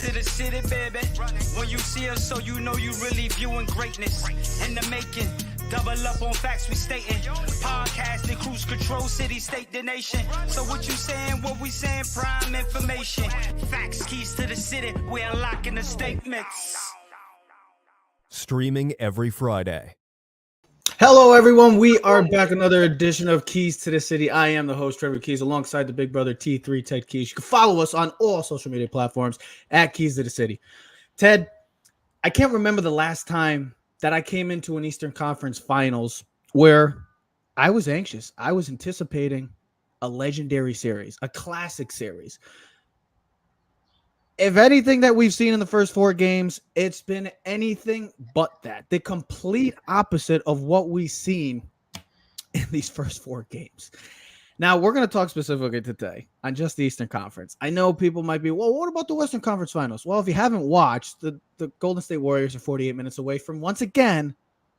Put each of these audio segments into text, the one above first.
Keys to the city, baby. When you see us, so you know you really viewing greatness in the making. Double up on facts we stating. Podcasting, cruise control, city, state, the nation. So what you saying, what we saying, prime information. Facts, keys to the city, we unlocking the statements. Streaming every Friday. Hello, everyone. We are back. Another edition of Keys to the City. I am the host, Trevor Keys, alongside the big brother, T3 Ted Keys. You can follow us on all social media platforms at Keys to the City. Ted, I can't remember the last time that I came into an Eastern Conference Finals where I was anxious. I was anticipating a legendary series, a classic series. If anything that we've seen in the first four games, it's been anything but that. The complete opposite of what we've seen in these first four games. Now, we're going to talk specifically today on just the Eastern Conference. I know people might be, well, what about the Western Conference Finals? Well, if you haven't watched, the Golden State Warriors are 48 minutes away from, once again,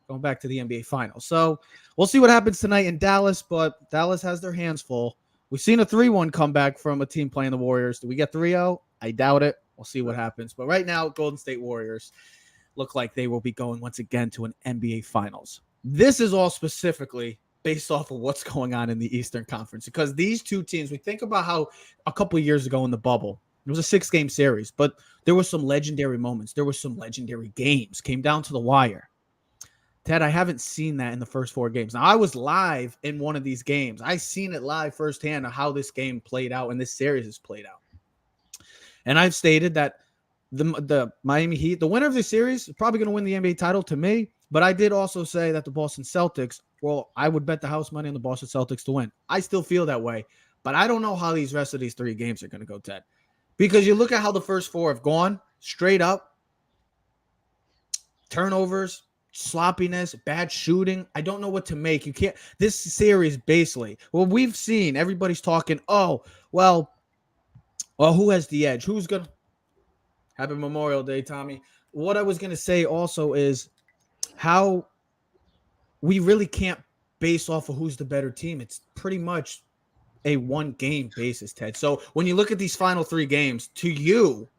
going back to the NBA Finals. So we'll see what happens tonight in Dallas, but Dallas has their hands full. We've seen a 3-1 comeback from a team playing the Warriors. Do we get 3-0? I doubt it. We'll see what happens. But right now, Golden State Warriors look like they will be going once again to an NBA Finals. This is all specifically based off of what's going on in the Eastern Conference, because these two teams, we think about how a couple of years ago in the bubble, it was a 6-game series, but there were some legendary moments. There were some legendary games, came down to the wire. Ted, I haven't seen that in the first four games. Now, I was live in one of these games. I seen it live firsthand of how this game played out and this series has played out. And I've stated that the Miami Heat, the winner of the series, is probably going to win the NBA title to me. But I did also say that the Boston Celtics, well, I would bet the house money on the Boston Celtics to win. I still feel that way. But I don't know how these rest of these three games are going to go, Ted. Because you look at how the first four have gone, straight up, turnovers, sloppiness, bad shooting. I don't know what to make. You can't. This series basically, well, we've seen everybody's talking, well, who has the edge? Who's going to happy Memorial Day, Tommy? What I was going to say also is how we really can't base off of who's the better team. It's pretty much a one-game basis, Ted. So when you look at these final three games, to you,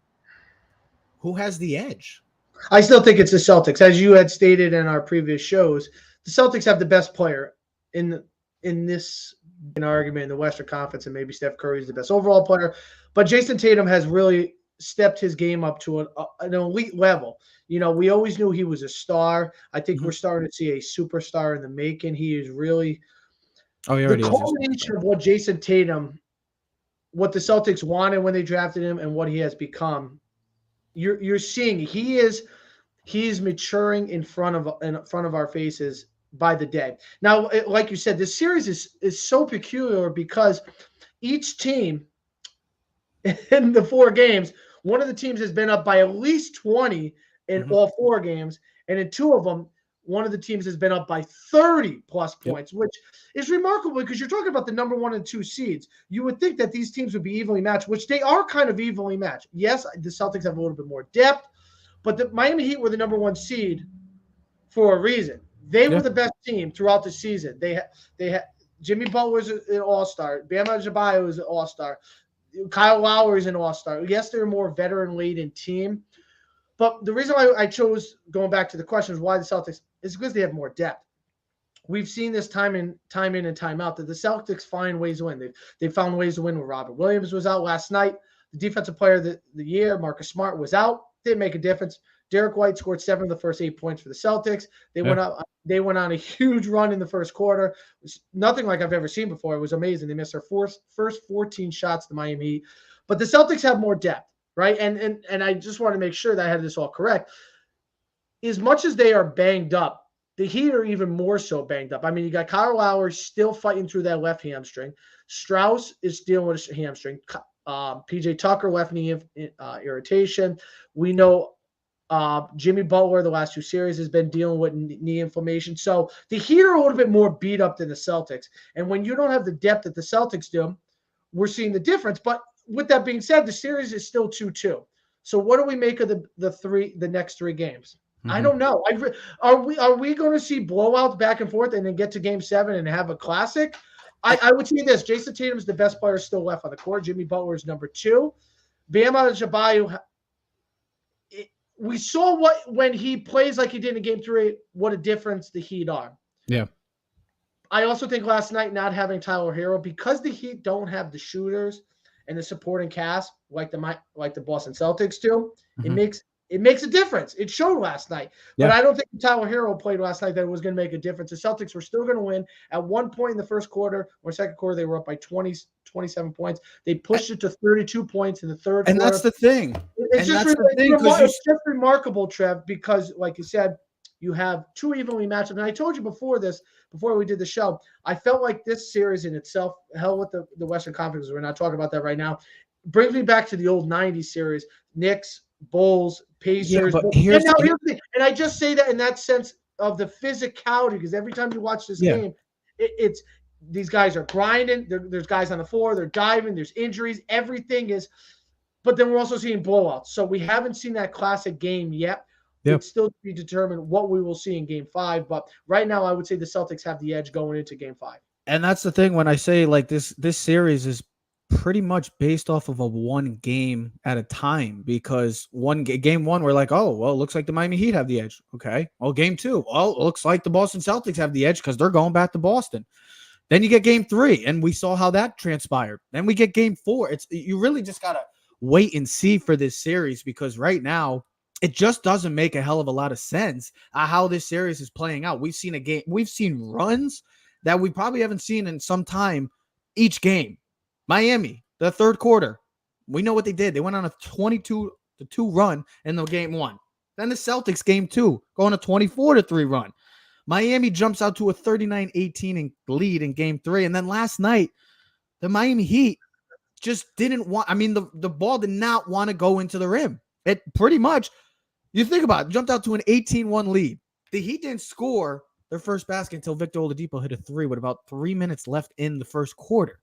who has the edge? I still think it's the Celtics. As you had stated in our previous shows, the Celtics have the best player in this argument in the Western Conference, and maybe Steph Curry is the best overall player. But Jason Tatum has really stepped his game up to an elite level. You know, we always knew he was a star. I think we're starting to see a superstar in the making. He is really the culmination of what Jason Tatum, what the Celtics wanted when they drafted him, and what he has become. You're seeing he is maturing in front of our faces by the day. Now, like you said, this series is so peculiar because each team in the four games, one of the teams has been up by at least 20 in all four games, and in two of them, one of the teams has been up by 30 plus points, which is remarkable because you're talking about the number 1 and 2 seeds. You would think that these teams would be evenly matched, which they are kind of evenly matched. Yes, the Celtics have a little bit more depth, but the Miami Heat were the number 1 seed for a reason. They were the best team throughout the season. They had Jimmy Butler's an all-star. Bam Adebayo is an all-star. Kyle Lowry is an all-star. Yes, they're a more veteran-laden team. But the reason why I chose, going back to the question, is why the Celtics is because they have more depth. We've seen this time in and time out that the Celtics find ways to win. They've found ways to win when Robert Williams was out last night. The defensive player of the year, Marcus Smart, was out. Didn't make a difference. Derek White scored 7 of the first 8 points for the Celtics. They went on a huge run in the first quarter. It was nothing like I've ever seen before. It was amazing. They missed their first 14 shots, the Miami Heat. But the Celtics have more depth, right? And I just want to make sure that I had this all correct. As much as they are banged up, the Heat are even more so banged up. I mean, you got Kyle Lowry still fighting through that left hamstring. Strauss is dealing with a hamstring. PJ Tucker, left knee irritation. We know Jimmy Butler, the last 2 series, has been dealing with knee inflammation. So the Heat are a little bit more beat up than the Celtics. And when you don't have the depth that the Celtics do, we're seeing the difference. But with that being said, the series is still 2-2. So what do we make of the next 3 games? I don't know. Are we going to see blowouts back and forth and then get to Game 7 and have a classic? I would say this: Jason Tatum's the best player still left on the court. Jimmy Butler is number 2. Bam Adebayo we saw when he plays like he did in Game 3, what a difference the Heat are. Yeah. I also think last night not having Tyler Hero, because the Heat don't have the shooters and the supporting cast like the Boston Celtics do, Mhm. it makes a difference. It showed last night. Yeah. But I don't think Tyler Hero played last night that it was going to make a difference. The Celtics were still going to win. At one point in the first quarter or second quarter, they were up by 27 points. They pushed it to 32 points in the third And quarter. that's the thing. It's just remarkable, Trev, because like you said, you have two evenly matched up. And I told you before we did the show, I felt like this series in itself, hell with the Western Conference, we're not talking about that right now, brings me back to the old 90s series, Knicks, Bulls, Pacers. But here's the thing. And I just say that in that sense of the physicality, because every time you watch this game, it's these guys are grinding. There's guys on the floor. They're diving. There's injuries. Everything is – but then we're also seeing blowouts. So we haven't seen that classic game yet. Yep. It's still to be determined what we will see in Game 5. But right now, I would say the Celtics have the edge going into Game 5. And that's the thing when I say like this series is pretty much based off of a one game at a time, because game one, we're like, oh, well, it looks like the Miami Heat have the edge. Okay. Well, game two, well, it looks like the Boston Celtics have the edge because they're going back to Boston. Then you get game 3, and we saw how that transpired. Then we get game 4. You really just got to wait and see for this series, because right now it just doesn't make a hell of a lot of sense how this series is playing out. We've seen runs that we probably haven't seen in some time each game. Miami, the third quarter, we know what they did. They went on a 22-2 run in the game 1. Then the Celtics game 2, going a 24-3 run. Miami jumps out to a 39-18 lead in game 3. And then last night, the Miami Heat just didn't want, the ball did not want to go into the rim. It pretty much, you think about it, jumped out to an 18-1 lead. The Heat didn't score their first basket until Victor Oladipo hit a 3 with about 3 minutes left in the first quarter.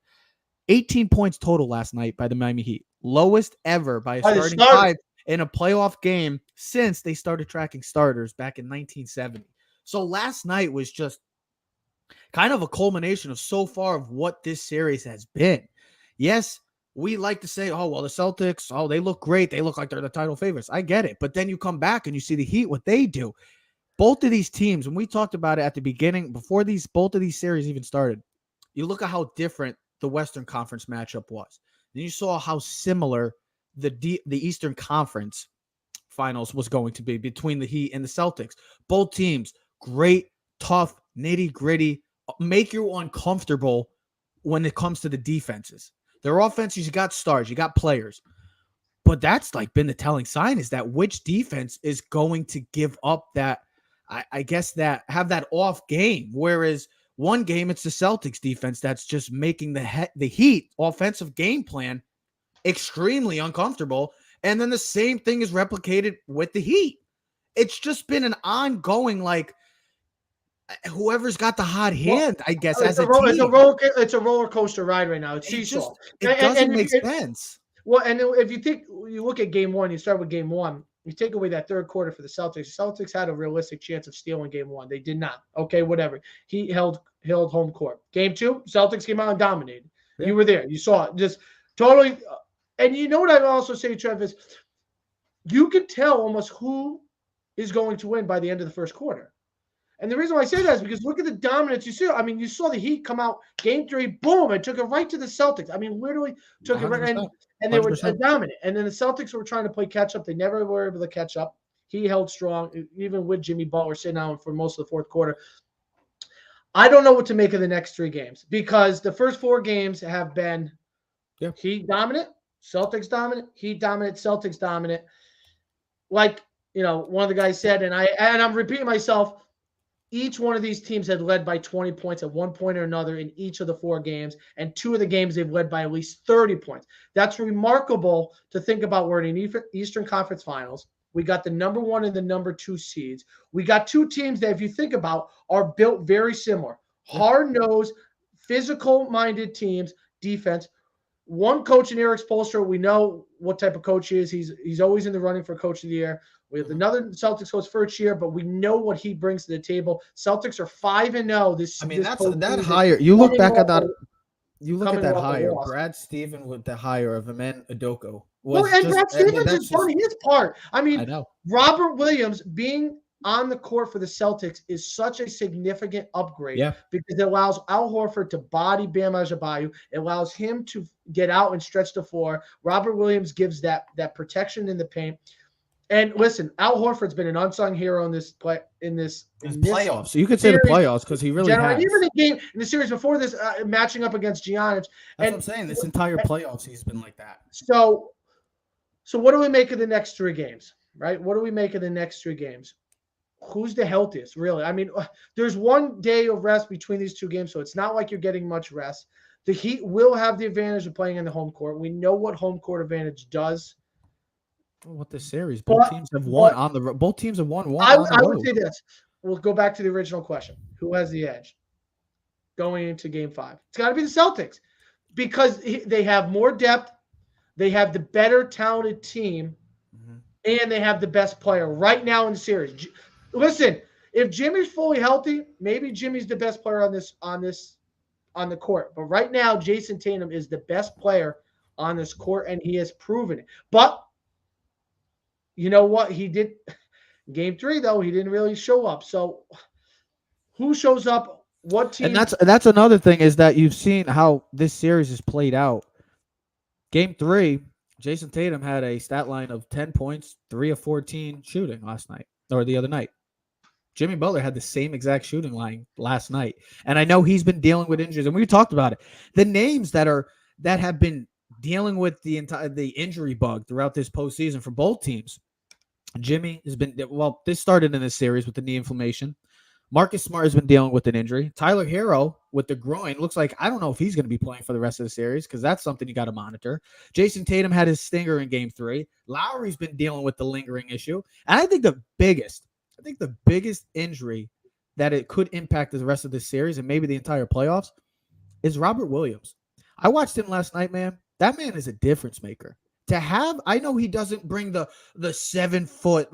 18 points total last night by the Miami Heat. Lowest ever by a starting 5 in a playoff game since they started tracking starters back in 1970. So last night was just kind of a culmination of so far of what this series has been. Yes, we like to say, oh, well, the Celtics, oh, they look great. They look like they're the title favorites. I get it. But then you come back and you see the Heat, what they do. Both of these teams, when we talked about it at the beginning, before both of these series even started, you look at how different the Western Conference matchup was. And you saw how similar the Eastern Conference Finals was going to be between the Heat and the Celtics. Both teams, great, tough, nitty-gritty, make you uncomfortable when it comes to the defenses. Their offenses, you got stars, you got players. But that's like been the telling sign, is that which defense is going to give up that, I guess, that have that off game. Whereas one game, it's the Celtics defense that's just making the Heat offensive game plan extremely uncomfortable. And then the same thing is replicated with the Heat. It's just been an ongoing, like, whoever's got the hot hand, I guess, as a team. It's a roller coaster ride right now. It's seesaw. It doesn't make sense. Well, and if you look at game 1, you start with game 1. You take away that third quarter for the Celtics. The Celtics had a realistic chance of stealing game 1. They did not. Okay, whatever. He held home court. Game 2, Celtics came out and dominated. Yeah. You were there. You saw it. Just totally. And you know what I'd also say, Trev, is you can tell almost who is going to win by the end of the first quarter. And the reason why I say that is because look at the dominance you see. You saw the Heat come out game 3, boom, and took it right to the Celtics. Literally took 100%. It right, and they were dominant. And then the Celtics were trying to play catch up. They never were able to catch up. He held strong, even with Jimmy Butler sitting out for most of the fourth quarter. I don't know what to make of the next 3 games, because the first 4 games have been Heat dominant, Celtics dominant, Heat dominant, Celtics dominant. Like, one of the guys said, and I'm repeating myself, each one of these teams had led by 20 points at one point or another in each of the 4 games, and 2 of the games they've led by at least 30 points. That's remarkable to think about. We're in an Eastern Conference Finals. We got the number 1 and the number 2 seeds. We got 2 teams that, if you think about, are built very similar. Hard-nosed, physical-minded teams, defense. One coach in Eric Spoelstra, we know what type of coach he is. He's always in the running for Coach of the Year. We have another Celtics coach first year, but we know what he brings to the table. Celtics are 5-0 this. That's that higher. You look back at that. You look at coming that off a hire, loss. Brad Stevens with the hire of Amen Adoko. Well, and Brad Stevens has done his part. I mean, I know. Robert Williams being on the court for the Celtics is such a significant upgrade because it allows Al Horford to body Bam Adebayo. It allows him to get out and stretch the floor. Robert Williams gives that protection in the paint. And listen, Al Horford's been an unsung hero in this playoffs. So you could say the playoffs because he really has. Even in the series before this, matching up against Giannis. That's what I'm saying. This entire playoffs, he's been like that. So what do we make of the next 3 games? Right? What do we make of the next 3 games? Who's the healthiest, really? I mean, there's 1 day of rest between these 2 games, so it's not like you're getting much rest. The Heat will have the advantage of playing in the home court. We know what home court advantage does. What the series? Both teams have won on the road. Both teams have won one. I would say this. We'll go back to the original question. Who has the edge going into Game 5? It's got to be the Celtics because they have more depth. They have the better talented team, and they have the best player right now in the series. Listen, if Jimmy's fully healthy, maybe Jimmy's the best player on the court. But right now, Jason Tatum is the best player on this court, and he has proven it. But you know what? He did Game 3, though. He didn't really show up. So who shows up? What team? And that's another thing is that you've seen how this series is played out. Game 3, Jason Tatum had a stat line of 10 points, 3 of 14 shooting last night or the other night. Jimmy Butler had the same exact shooting line last night. And I know he's been dealing with injuries, and we talked about it. The names that have been dealing with the injury bug throughout this postseason for both teams. Jimmy has been, this started in this series with the knee inflammation. Marcus Smart has been dealing with an injury. Tyler Hero with the groin. Looks like, I don't know if he's going to be playing for the rest of the series because that's something you got to monitor. Jason Tatum had his stinger in Game 3. Lowry's been dealing with the lingering issue. And I think the biggest injury that it could impact the rest of this series and maybe the entire playoffs is Robert Williams. I watched him last night, man. That man is a difference maker. I know he doesn't bring the 7-foot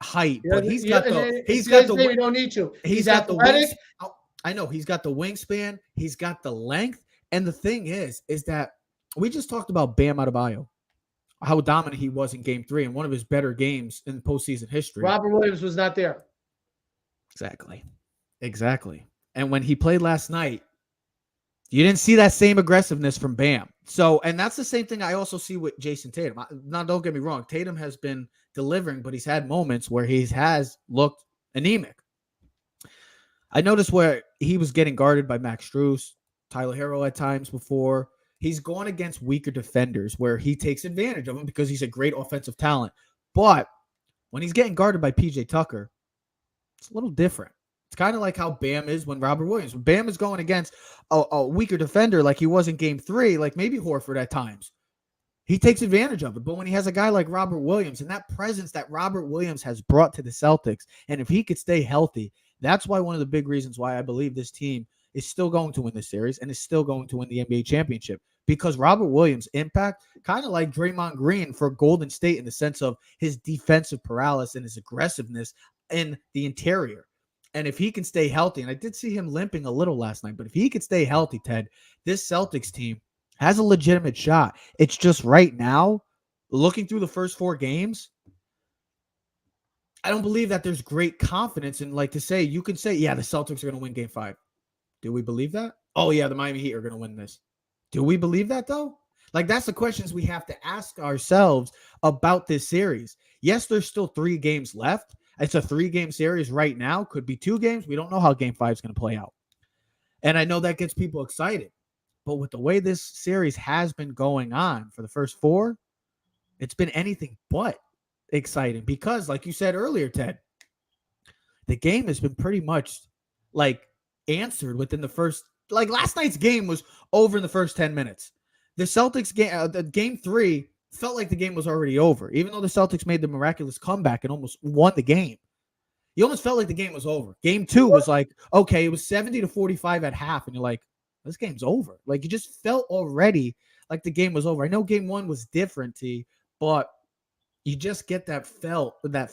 height, but he's got the we don't need to. He's got athletic. I know he's got the wingspan, he's got the length, and the thing is that we just talked about Bam Adebayo, how dominant he was in Game 3 and one of his better games in postseason history. Robert Williams was not there. Exactly. And when he played last night, you didn't see that same aggressiveness from Bam. So, and that's the same thing I also see with Jason Tatum. Now, don't get me wrong. Tatum has been delivering, but he's had moments where he has looked anemic. I noticed where he was getting guarded by Max Strus, Tyler Hero at times before. He's gone against weaker defenders where he takes advantage of them because he's a great offensive talent. But when he's getting guarded by PJ Tucker, it's a little different. It's kind of like how Bam is when Robert Williams. When Bam is going against a weaker defender like he was in Game 3, like maybe Horford at times, he takes advantage of it. But when he has a guy like Robert Williams and that presence that Robert Williams has brought to the Celtics, and if he could stay healthy, that's why one of the big reasons why I believe this team is still going to win this series and is still going to win the NBA championship. Because Robert Williams' impact, kind of like Draymond Green for Golden State in the sense of his defensive paralysis and his aggressiveness in the interior. And if he can stay healthy, and I did see him limping a little last night, but if he could stay healthy, Ted, this Celtics team has a legitimate shot. It's just right now, looking through the first 4 games, I don't believe that there's great confidence in you can say, yeah, the Celtics are going to win Game 5. Do we believe that? Oh, yeah, the Miami Heat are going to win this. Do we believe that, though? That's the questions we have to ask ourselves about this series. Yes, there's still 3 games left. It's a 3-game series right now. Could be 2 games. We don't know how Game 5 is going to play out. And I know that gets people excited. But with the way this series has been going on for the first 4, it's been anything but exciting. Because, like you said earlier, Ted, the game has been pretty much, answered within the first... last night's game was over in the first 10 minutes. The Celtics game, Game 3... felt like the game was already over, even though the Celtics made the miraculous comeback and almost won the game. You almost felt like the game was over. Game 2 was okay, it was 70-45 at half, and you're like, this game's over. You just felt already like the game was over. I know Game 1 was different, but you just get that feel that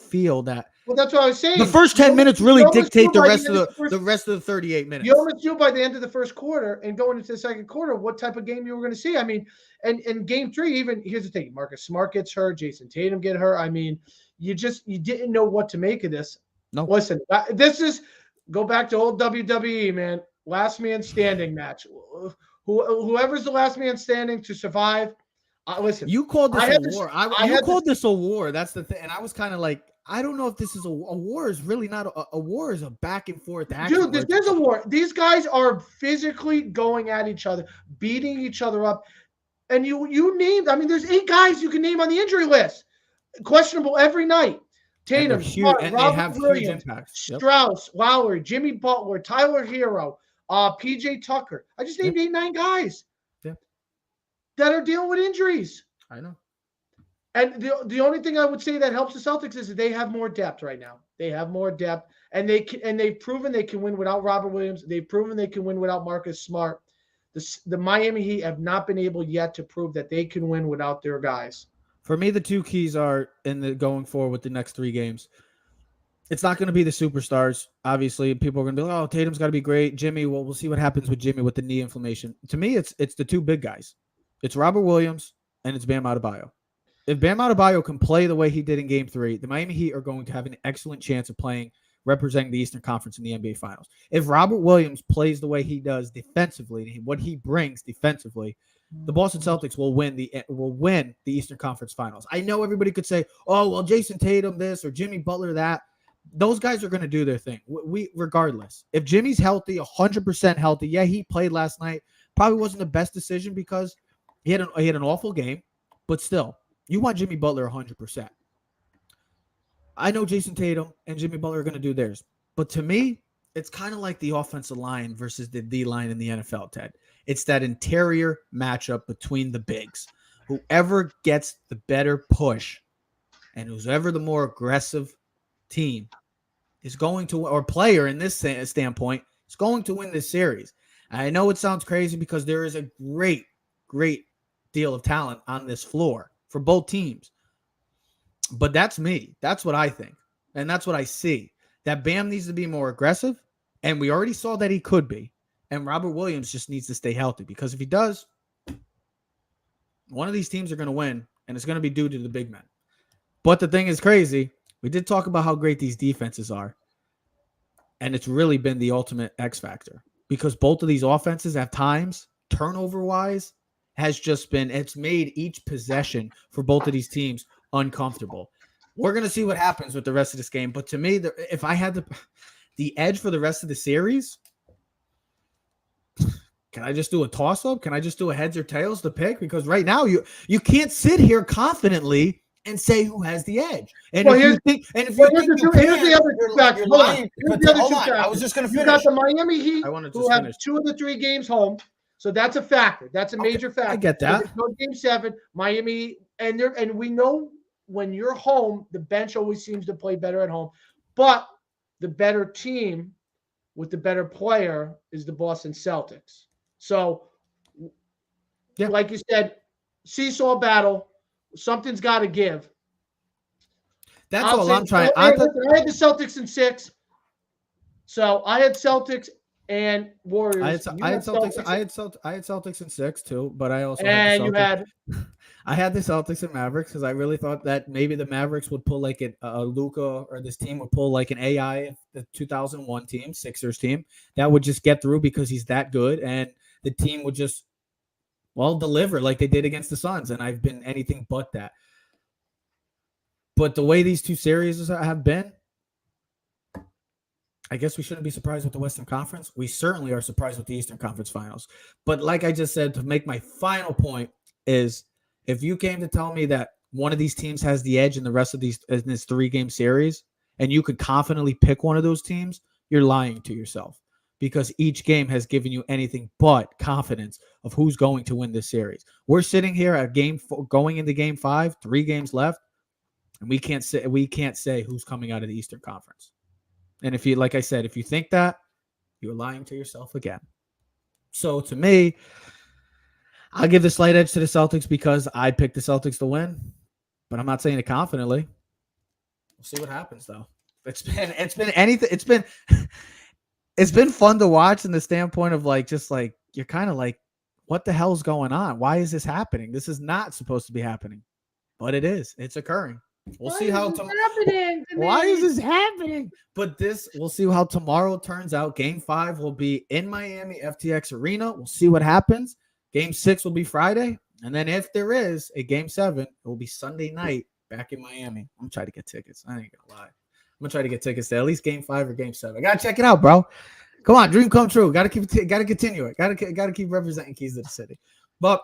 Well, that's what I was saying. the first 10 minutes really dictate the rest of the 38 minutes. You almost knew by the end of the first quarter and going into the second quarter what type of game you were going to see. I mean, and in game 3, even here's the thing: Marcus Smart gets hurt, Jason Tatum get hurt. I mean, you didn't know what to make of this. No, listen, this is go back to old WWE, man. Last man standing match. Whoever's the last man standing to survive. Listen, you called this a war. You called this a war. That's the thing. And I was kind of like, I don't know if this is a war. Is really not a war. Is a back and forth action. Dude, there's a war. These guys are physically going at each other, beating each other up. And you named. I mean, there's 8 guys you can name on the injury list, questionable every night. Tatum, Smart, Robert Williams, Strauss, Lowry, Jimmy Butler, Tyler Hero, PJ Tucker. I just named 8-9 guys that are dealing with injuries. I know. And the only thing I would say that helps the Celtics is that they have more depth right now. They have more depth, and they've proven they can win without Robert Williams. They've proven they can win without Marcus Smart. The Miami Heat have not been able yet to prove that they can win without their guys. For me, the 2 keys are in the going forward with the next 3 games. It's not going to be the superstars. Obviously, people are going to be like, "Oh, Tatum's got to be great." Jimmy, well, we'll see what happens with Jimmy with the knee inflammation. To me, it's the 2 big guys. It's Robert Williams and it's Bam Adebayo. If Bam Adebayo can play the way he did in Game 3, the Miami Heat are going to have an excellent chance of representing the Eastern Conference in the NBA Finals. If Robert Williams plays the way he does defensively, what he brings defensively, the Boston Celtics will win the Eastern Conference Finals. I know everybody could say, "Oh, well, Jason Tatum this or Jimmy Butler that." Those guys are going to do their thing. Regardless, if Jimmy's healthy, 100% healthy, yeah, he played last night. Probably wasn't the best decision because he had an awful game, but still, you want Jimmy Butler 100%. I know Jason Tatum and Jimmy Butler are going to do theirs, but to me, it's kind of like the offensive line versus the D line in the NFL, Ted. It's that interior matchup between the bigs. Whoever gets the better push and who's ever the more aggressive team is going to, or player in this standpoint, is going to win this series. And I know it sounds crazy because there is a great, great deal of talent on this floor for both teams. But that's me. That's what I think. And that's what I see. That Bam needs to be more aggressive. And we already saw that he could be. And Robert Williams just needs to stay healthy because if he does, one of these teams are going to win. And it's going to be due to the big men. But the thing is crazy. We did talk about how great these defenses are. And it's really been the ultimate X factor. Because both of these offenses at times, turnover-wise, has just been, it's made each possession for both of these teams uncomfortable. We're going to see what happens with the rest of this game. But to me, if I had the edge for the rest of the series, can I just do a toss-up? Can I just do a heads or tails to pick? Because right now, you can't sit here confidently and say who has the edge. And well, here's the other two factors. Hold on. Here's the other two factors. I was just going to finish. You got the Miami Heat who have 2 of the 3 games home. So that's a factor. That's a major factor. I get that. So Game 7, Miami, and we know when you're home, the bench always seems to play better at home. But the better team with the better player is the Boston Celtics. So, like you said, seesaw battle. Something's got to give. That's all I'm trying. I had the Celtics in 6. So I had Celtics and Warriors. I had Celtics in 6 too, but I also I had the Celtics and Mavericks because I really thought that maybe the Mavericks would pull like a Luka, or this team would pull like an AI, the 2001 team, Sixers team, that would just get through because he's that good, and the team would just deliver like they did against the Suns, and I've been anything but that. But the way these 2 series have been, I guess we shouldn't be surprised with the Western Conference. We certainly are surprised with the Eastern Conference Finals. But like I just said, to make my final point is, if you came to tell me that one of these teams has the edge in the rest of this 3-game series, and you could confidently pick one of those teams, you're lying to yourself. Because each game has given you anything but confidence of who's going to win this series. We're sitting here at going into Game 5, 3 games left, and we can't say who's coming out of the Eastern Conference. And if you, like I said, if you think that, you're lying to yourself again. So to me, I'll give the slight edge to the Celtics because I picked the Celtics to win. but I'm not saying it confidently. We'll see what happens though. It's been anything. It's been fun to watch in the standpoint of like, just like, you're kind of like, what the hell's going on? Why is this happening? This is not supposed to be happening, but it is. It's occurring. We'll see how happening. Why is this happening? But we'll see how tomorrow turns out. Game 5 will be in Miami, FTX Arena. We'll see what happens. Game 6 will be Friday. And then if there is a Game 7, it will be Sunday night back in Miami. I'm going to try to get tickets. I ain't going to lie. I'm going to try to get tickets to at least Game 5 or Game 7. I got to check it out, bro. Come on, dream come true. Got to continue it. Got to keep representing Keys to the City. But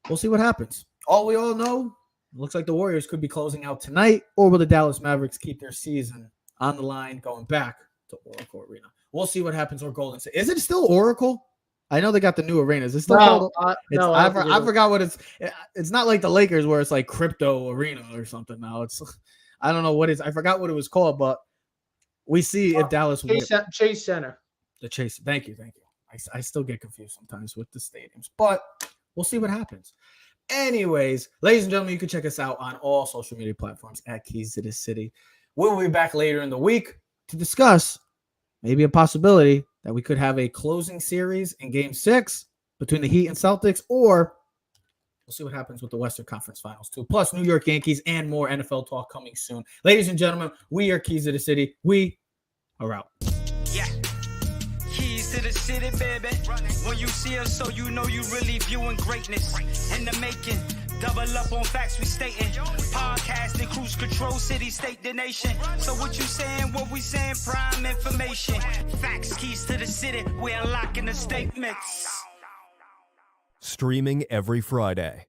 we'll see what happens. All we all know, it looks like the Warriors could be closing out tonight, or will the Dallas Mavericks keep their season on the line going back to Oracle Arena? We'll see what happens with Golden State. Is it still Oracle? I know they got the new arena. Is it still called? No, I forgot what it's. It's not like the Lakers where it's like Crypto Arena or something now. It's, I don't know what it's. I forgot what it was called, but we see if Dallas Chase Center. The Chase. Thank you. I still get confused sometimes with the stadiums, but we'll see what happens. Anyways, ladies and gentlemen, you can check us out on all social media platforms at Keys to the City. We'll be back later in the week to discuss maybe a possibility that we could have a closing series in Game 6 between the Heat and Celtics, or we'll see what happens with the Western Conference Finals too. Plus New York Yankees and more NFL talk coming soon. Ladies and gentlemen, we are Keys to the City. We are out. Yeah. Keys to the city, baby. When you see us, so you know you really viewing greatness in the making. Double up on facts we stating. Podcasting, cruise control, city, state, the nation. So what you saying, what we saying, prime information. Facts, keys to the city, we're unlocking the statements. Streaming every Friday.